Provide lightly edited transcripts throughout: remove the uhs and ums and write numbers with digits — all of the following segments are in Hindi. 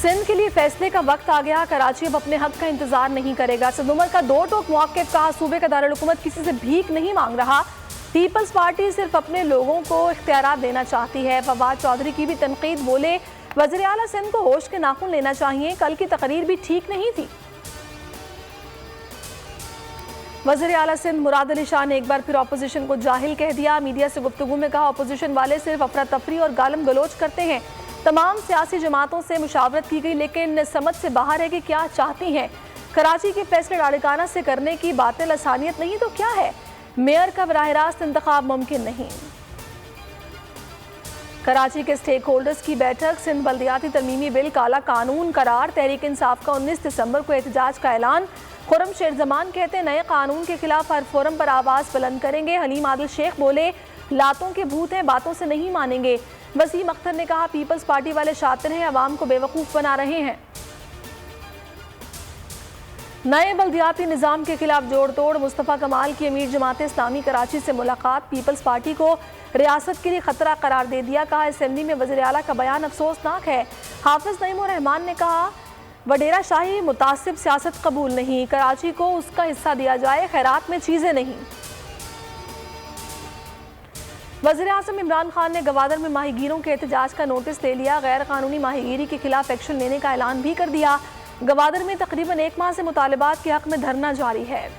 सिंध के लिए फैसले का वक्त आ गया। कराची अब अपने हक का इंतजार नहीं करेगा। सिंध उमर का दो टोक मौक़िफ़, कहा सूबे का दारुल-हुकूमत किसी से भीख नहीं मांग रहा। पीपल्स पार्टी सिर्फ अपने लोगों को इख्तियारात देना चाहती है। फवाद चौधरी की भी तनकीद, बोले वज़ीर आला सिंध को होश के नाखून लेना चाहिए, कल की तकरीर भी ठीक नहीं थी। वज़ीर आला सिंध मुराद अली शाह ने एक बार फिर अपोजिशन को जाहिल कह दिया। मीडिया से गुफ्तगू में कहा अपोजिशन वाले सिर्फ अफरा तफरी और गालम गलोच करते हैं। तमाम सियासी जमातों से मुशावरत की गई लेकिन समझ से बाहर है कि क्या चाहती हैं। कराची के फैसले लाड़काना से करने की बातें लसानियत नहीं तो क्या है। मेयर का बराह रास्त इंतखाब मुमकिन नहीं। कराची के स्टेक होल्डर्स की बैठक, सिंध बल्दियाती तरमीमी बिल काला कानून करार। तहरीक इंसाफ का 19 दिसंबर को एहतजाज का ऐलान। खुर्रम शेर जमान कहते हैं नए कानून के खिलाफ हर फोरम पर आवाज बुलंद करेंगे। हलीम आदिल शेख बोले लातों के भूत हैं, बातों से नहीं मानेंगे। वसीम अख्तर ने कहा पीपल्स पार्टी वाले शातिर हैं, अवाम को बेवकूफ़ बना रहे हैं। नए बल्दियाती निज़ाम के खिलाफ जोड़ तोड़। मुस्तफ़ा कमाल की अमीर जमात इस्लामी कराची से मुलाकात। पीपल्स पार्टी को रियासत के लिए खतरा करार दे दिया। कहा असेंबली में वज़ीर आला का बयान अफसोसनाक है। हाफिज नईमुर रहमान ने कहा वडेरा शाही मुतासिब सियासत कबूल नहीं, कराची को उसका हिस्सा दिया जाए, खैरात में चीज़ें नहीं। वज़ीर आज़म इमरान खान ने गवादर में माहीगीरों के एहतजाज का नोटिस ले लिया। गैर कानूनी माहीगीरी के खिलाफ एक्शन लेने का ऐलान भी कर दिया। गवादर में तकरीबन एक माह से मुतालिबात के हक में धरना जारी है।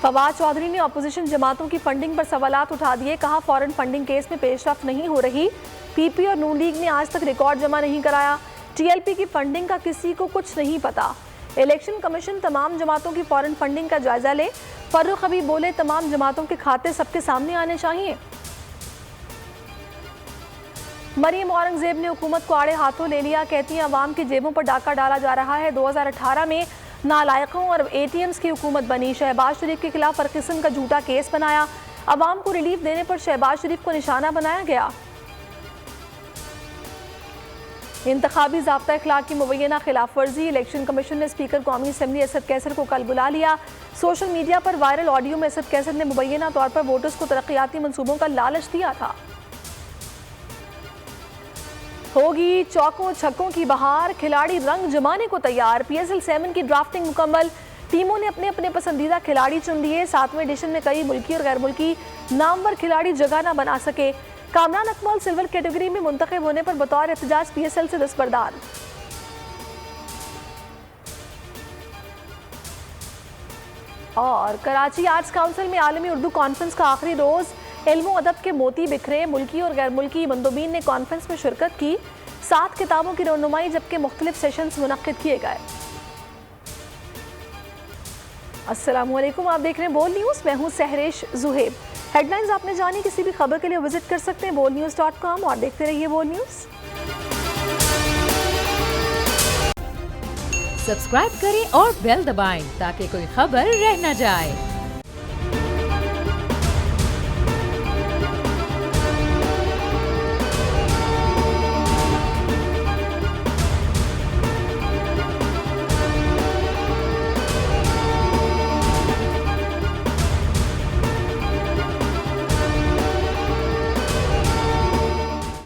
फवाद चौधरी ने अपोजिशन जमातों की फंडिंग पर सवालात उठा दिए। कहा फॉरेन फंडिंग केस में पेशरफ्त नहीं हो रही। पीपी और नून लीग ने आज तक रिकॉर्ड जमा नहीं कराया। टीएलपी की फंडिंग का किसी को कुछ नहीं पता। इलेक्शन कमीशन तमाम जमातों की फॉरेन फंडिंग का जायजा ले। फर्रुख हबीब बोले तमाम जमातों के खाते सबके सामने आने चाहिए। मरियम औरंगजेब ने हुकूमत को आड़े हाथों ले लिया। कहती हैं अवाम की जेबों पर डाका डाला जा रहा है। 2018 में नालायकों और एटीएम्स की हुकूमत बनी। शहबाज शरीफ के खिलाफ हर किस्म का झूठा केस बनाया। अवाम को रिलीफ देने पर शहबाज शरीफ को निशाना बनाया गया। इंतखाबी ज़ाब्ता इखलाक की मुबैना खिलाफ वर्जी। इलेक्शन कमीशन ने स्पीकर कौमी असम्बली असद कैसर को कल बुला लिया। सोशल मीडिया पर वायरल ऑडियो में असद कैसर ने मुबैना तौर पर वोटर्स को तरक्याती मंसूबों का लालच दिया था। होगी चौकों छक्कों की बहार, खिलाड़ी रंग जमाने को तैयार। PSL 7 की ड्राफ्टिंग मुकम्मल। टीमों ने अपने अपने पसंदीदा खिलाड़ी चुन लिए। 7वें एडिशन में कई मुल्की और गैर मुल्की नामवर खिलाड़ी जगह न बना सके। कामरान अकमल सिल्वर कैटेगरी में मुंतखब होने पर बतौर एहतजाज PSL से दस्तबरदार। और कराची आर्ट्स काउंसिल में आलमी उर्दू कॉन्फ्रेंस का आखिरी रोज। इल्म व अदब के मोती बिखरे। मुल्की और गैर मुल्की मंदोबीन ने कॉन्फ्रेंस में शिरकत की। 7 किताबों की रौनुमाई जबकि मुख्तलिफ सेशंस मुनक्किद किए गए। अस्सलामुअलैकुम, आप देख रहे हैं बोल न्यूज़। मैं हूँ सहरेश जुहेब। हेडलाइंस आपने जानी, किसी भी खबर के लिए विजिट कर सकते हैं bolnews.com और देखते रहिए बोल न्यूज़। सब्सक्राइब करें और बेल दबाएं ताकि कोई खबर रह न जाए।